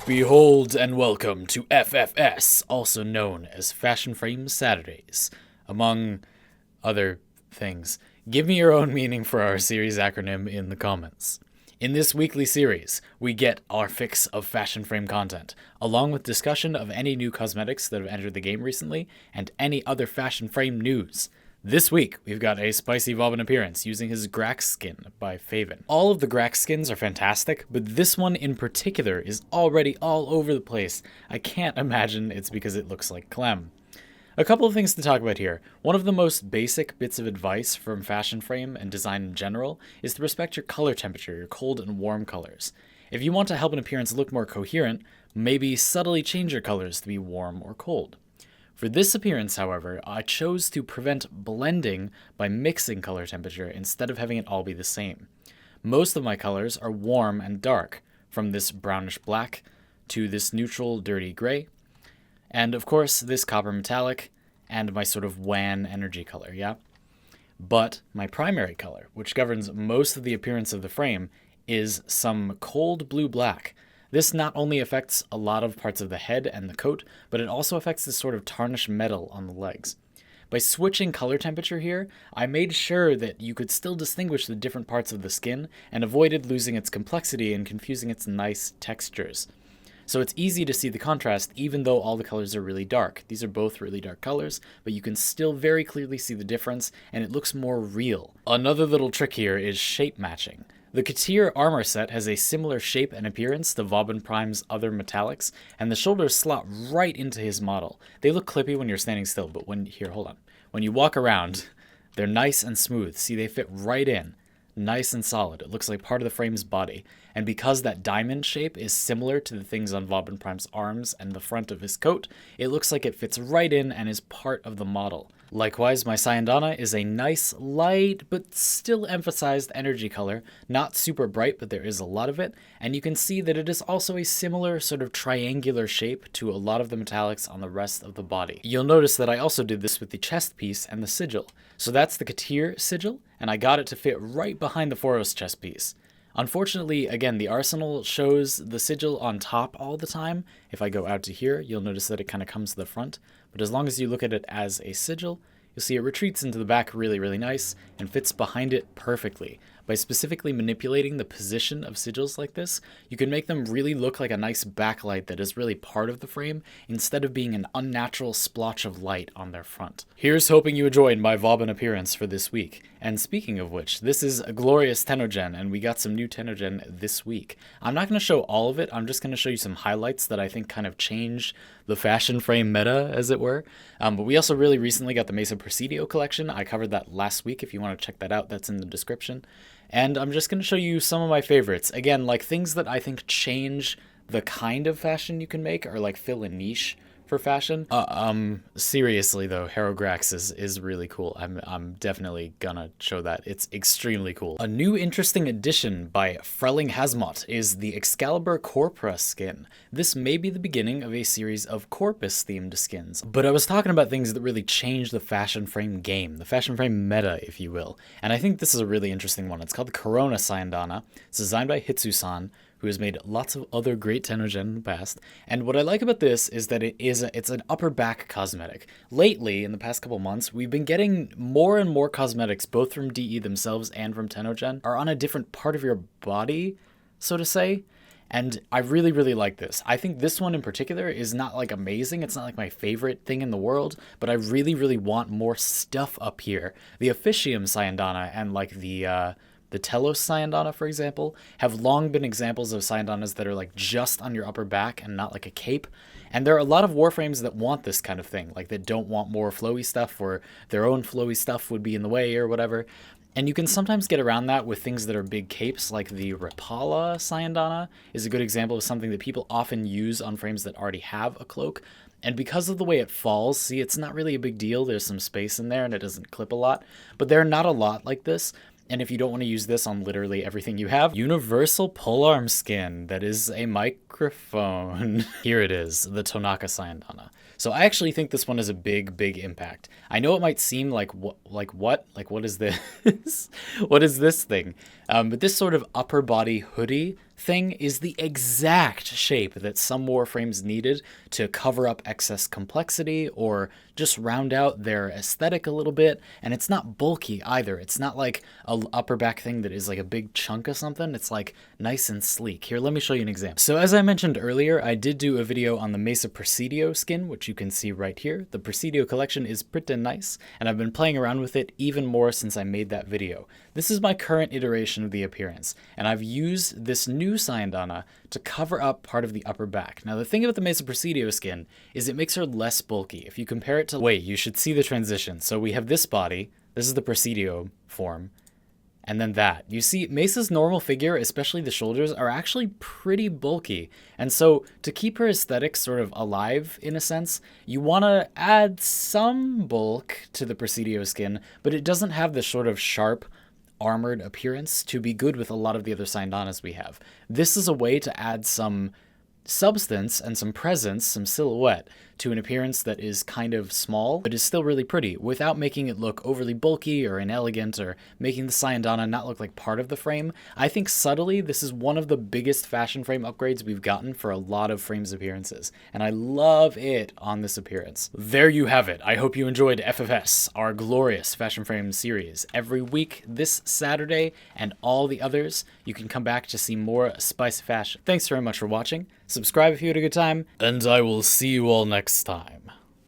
Behold and welcome to FFS, also known as Fashion Frame Saturdays, among other things. Give me your own meaning for our series acronym in the comments. In this weekly series, we get our fix of fashion frame content, along with discussion of any new cosmetics that have entered the game recently, and any other fashion frame news. This week, we've got a spicy Vauban appearance using his Graxx skin by Faven. All of the Graxx skins are fantastic, but this one in particular is already all over the place. I can't imagine it's because it looks like Clem. A couple of things to talk about here. One of the most basic bits of advice from fashion frame and design in general is to respect your color temperature, your cold and warm colors. If you want to help an appearance look more coherent, maybe subtly change your colors to be warm or cold. For this appearance, however, I chose to prevent blending by mixing color temperature instead of having it all be the same. Most of my colors are warm and dark, from this brownish black to this neutral dirty gray, and of course this copper metallic and my sort of wan energy color, yeah? But my primary color, which governs most of the appearance of the frame, is some cold blue black. This not only affects a lot of parts of the head and the coat, but it also affects this sort of tarnished metal on the legs. By switching color temperature here, I made sure that you could still distinguish the different parts of the skin and avoided losing its complexity and confusing its nice textures. So it's easy to see the contrast even though all the colors are really dark. These are both really dark colors, but you can still very clearly see the difference and it looks more real. Another little trick here is shape matching. The Katir armor set has a similar shape and appearance to Vauban Prime's other metallics, and the shoulders slot right into his model. They look clippy when you're standing still, but when you walk around, they're nice and smooth. See, they fit right in. Nice and solid. It looks like part of the frame's body. And because that diamond shape is similar to the things on Vauban Prime's arms and the front of his coat, it looks like it fits right in and is part of the model. Likewise, my sayin is a nice, light, but still emphasized energy color. Not super bright, but there is a lot of it. And you can see that it is also a similar sort of triangular shape to a lot of the metallics on the rest of the body. You'll notice that I also did this with the chest piece and the sigil. So that's the Katir sigil, and I got it to fit right behind the Foros chest piece. Unfortunately, again, the arsenal shows the sigil on top all the time. If I go out to here, you'll notice that it kind of comes to the front. But as long as you look at it as a sigil, you'll see it retreats into the back really, really nice and fits behind it perfectly. By specifically manipulating the position of sigils like this, you can make them really look like a nice backlight that is really part of the frame instead of being an unnatural splotch of light on their front. Here's hoping you enjoyed my Vauban appearance for this week. And speaking of which, this is a glorious TennoGen, and we got some new TennoGen this week. I'm not going to show all of it, I'm just going to show you some highlights that I think kind of change the fashion frame meta, as it were. But we also really recently got the Mesa Presidio Collection. I covered that last week. If you want to check that out, that's in the description. And I'm just going to show you some of my favorites. Again, like things that I think change the kind of fashion you can make or like fill a niche for fashion. Seriously though, Vauban Graxx is really cool. I'm definitely gonna show that. It's extremely cool. A new interesting addition by Frelling Hazmot is the Excalibur Corpora skin. This may be the beginning of a series of Corpus themed skins, but I was talking about things that really change the fashion frame game, the fashion frame meta, if you will. And I think this is a really interesting one. It's called the Corona sayin. It's designed by Hitsu-san, who has made lots of other great TennoGen in the past. And what I like about this is that it's an upper back cosmetic. Lately, in the past couple months, we've been getting more and more cosmetics, both from DE themselves and from TennoGen, are on a different part of your body, so to say. And I really, really like this. I think this one in particular is not like amazing. It's not like my favorite thing in the world, but I really, really want more stuff up here. The Officium sayin and like the Telos sayin, for example, have long been examples of sayin that are like just on your upper back and not like a cape. And there are a lot of Warframes that want this kind of thing, like that don't want more flowy stuff or their own flowy stuff would be in the way or whatever. And you can sometimes get around that with things that are big capes, like the Rapala sayin is a good example of something that people often use on frames that already have a cloak. And because of the way it falls, see, it's not really a big deal. There's some space in there and it doesn't clip a lot, but there are not a lot like this. And if you don't want to use this on literally everything you have, universal polearm skin that is a microphone. Here it is, the Tonaka sayin. So I actually think this one has a big, big impact. I know it might seem like what is this? What is this thing? But this sort of upper body hoodie thing is the exact shape that some Warframes needed to cover up excess complexity or just round out their aesthetic a little bit. And it's not bulky either. It's not like a upper back thing that is like a big chunk of something. It's like nice and sleek. Here, let me show you an example. So as I mentioned earlier, I did do a video on the Mesa Presidio skin, which you can see right here. The Presidio collection is pretty nice, and I've been playing around with it even more since I made that video. This is my current iteration of the appearance, and I've used this new Sayandana to cover up part of the upper back. Now the thing about the Mesa Presidio skin is it makes her less bulky. If you compare it to... Wait, you should see the transition. So we have this body, this is the Presidio form, and then that. You see, Mesa's normal figure, especially the shoulders, are actually pretty bulky. And so to keep her aesthetic sort of alive, in a sense, you want to add some bulk to the Presidio skin, but it doesn't have this sort of sharp, armored appearance to be good with a lot of the other Sayandanas we have. This is a way to add some substance and some presence, some silhouette, to an appearance that is kind of small, but is still really pretty, without making it look overly bulky or inelegant or making the Sayandana not look like part of the frame. I think subtly, this is one of the biggest fashion frame upgrades we've gotten for a lot of frames appearances, and I love it on this appearance. There you have it. I hope you enjoyed FFS, our glorious fashion frame series. Every week, this Saturday, and all the others, you can come back to see more spicy fashion. Thanks very much for watching. Subscribe if you had a good time, and I will see you all next time.